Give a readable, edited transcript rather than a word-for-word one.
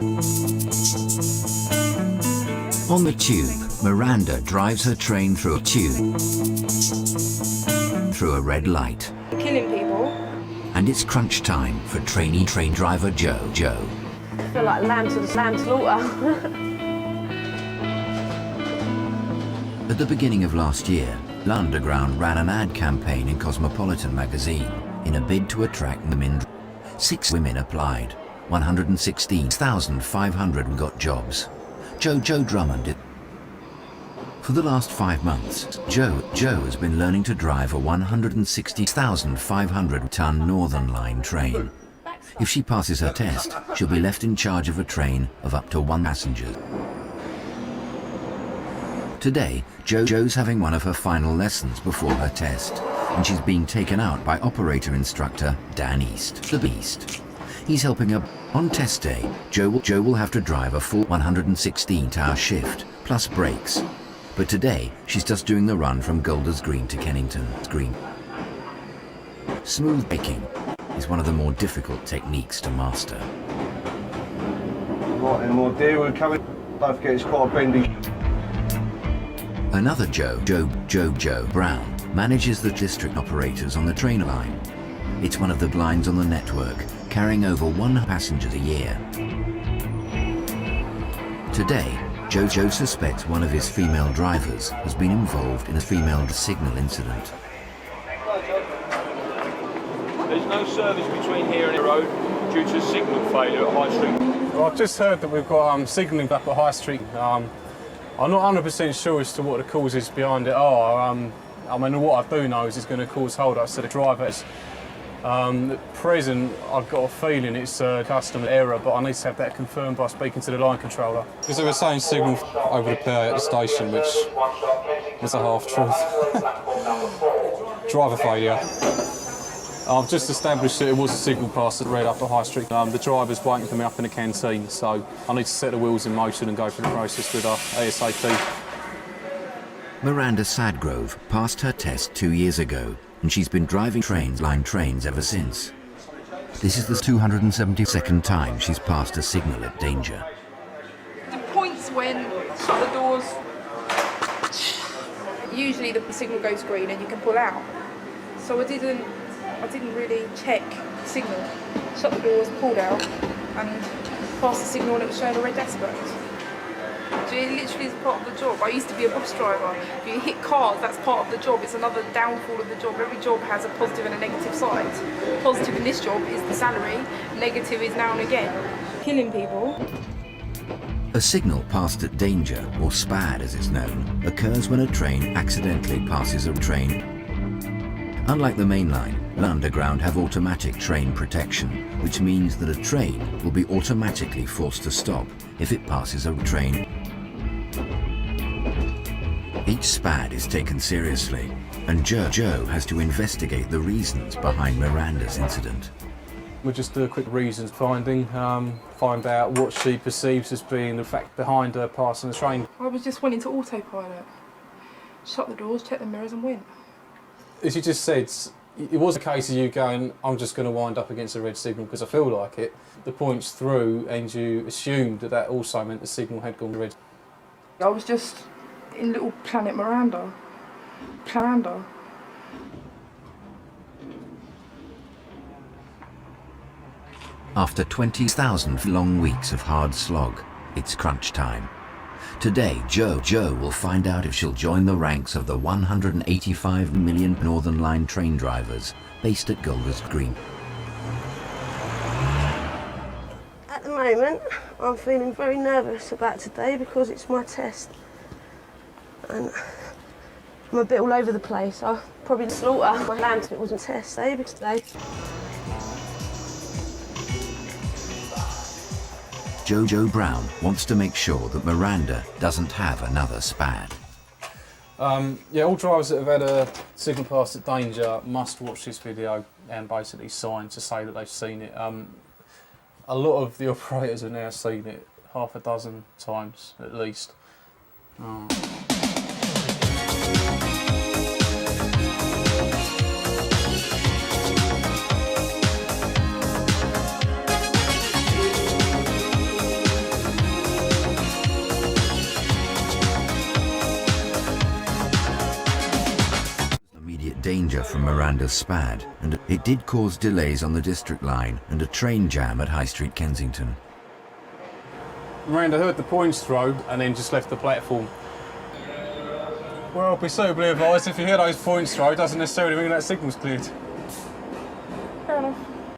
On the tube, Miranda drives her train through a tube, through a red light. Killing people. And it's crunch time for trainee train driver Joe. I feel like lamb to slaughter. At the beginning of last year, Lunderground ran an ad campaign in Cosmopolitan magazine in a bid to attract women. 6 women applied. 116,500 got jobs. Joe Drummond did. For the last 5 months, Joe has been learning to drive a 160,500-ton Northern Line train. If she passes her test, she'll be left in charge of a train of up to 1 passenger. Today, Joe's having one of her final lessons before her test, and she's being taken out by operator instructor Dan East, the Beast. He's helping her. On test day, Joe will have to drive a full 116-hour shift, plus breaks. But today, she's just doing the run from Golders Green to Kennington's Green. Smooth braking is one of the more difficult techniques to master. Right, and more deer will come in. Don't forget it's quite bendy. Another Joe Brown, manages the district operators on the train line. It's one of the lines on the network, carrying over 1 passenger a year. Today, Joe suspects one of his female drivers has been involved in a female signal incident. There's no service between here and the road due to signal failure at High Street. Well, I've just heard that we've got signalling up at High Street. I'm not 100% sure as to what the causes behind it are. I mean, what I do know is it's going to cause hold-ups to the drivers. At present, I've got a feeling it's a customer error, but I need to have that confirmed by speaking to the line controller. Because they were saying signal over the PA at the station, which is a half-truth. Driver failure. I've just established that it was a signal pass that read up at High Street. The driver's waiting for me up in the canteen, so I need to set the wheels in motion and go through the process with her ASAP. Miranda Sadgrove passed her test 2 years ago, and she's been driving line trains ever since. This is the 272nd time she's passed a signal at danger. The points when shut the doors, usually the signal goes green and you can pull out. So I didn't really check the signal. Shut the doors, pulled out, and passed the signal and it was showing a red decibels. So it literally is part of the job. I used to be a bus driver. If you hit cars, that's part of the job. It's another downfall of the job. Every job has a positive and a negative side. Positive in this job is the salary. Negative is now and again killing people. A signal passed at danger, or SPAD as it's known, occurs when a train accidentally passes a train. Unlike the main line, Lunderground have automatic train protection, which means that a train will be automatically forced to stop if it passes a train. Each SPAD is taken seriously, and Joe has to investigate the reasons behind Miranda's incident. We'll just do a quick reasons finding, find out what she perceives as being the fact behind her passing the train. I was just wanting to autopilot. Shut the doors, check the mirrors and went. As you just said, it was a case of you going, I'm just going to wind up against a red signal because I feel like it. The point's through and you assumed that also meant the signal had gone red. I was just in little Planet Miranda. After 20,000 long weeks of hard slog, it's crunch time. Today, Joe will find out if she'll join the ranks of the 185 million Northern Line train drivers based at Golders Green. At the moment, I'm feeling very nervous about today because it's my test. And I'm a bit all over the place. I'll probably slaughter my lambs if it wasn't test day today. Joe Brown wants to make sure that Miranda doesn't have another SPAD. Yeah, all drivers that have had a signal pass at danger must watch this video and basically sign to say that they've seen it. A lot of the operators have now seen it half a dozen times at least. danger from Miranda's SPAD, and it did cause delays on the District Line and a train jam at High Street Kensington. Miranda heard the points throw and then just left the platform. Well, be suitably advised, if you hear those points throw, it doesn't necessarily mean that signal's cleared. Fair enough.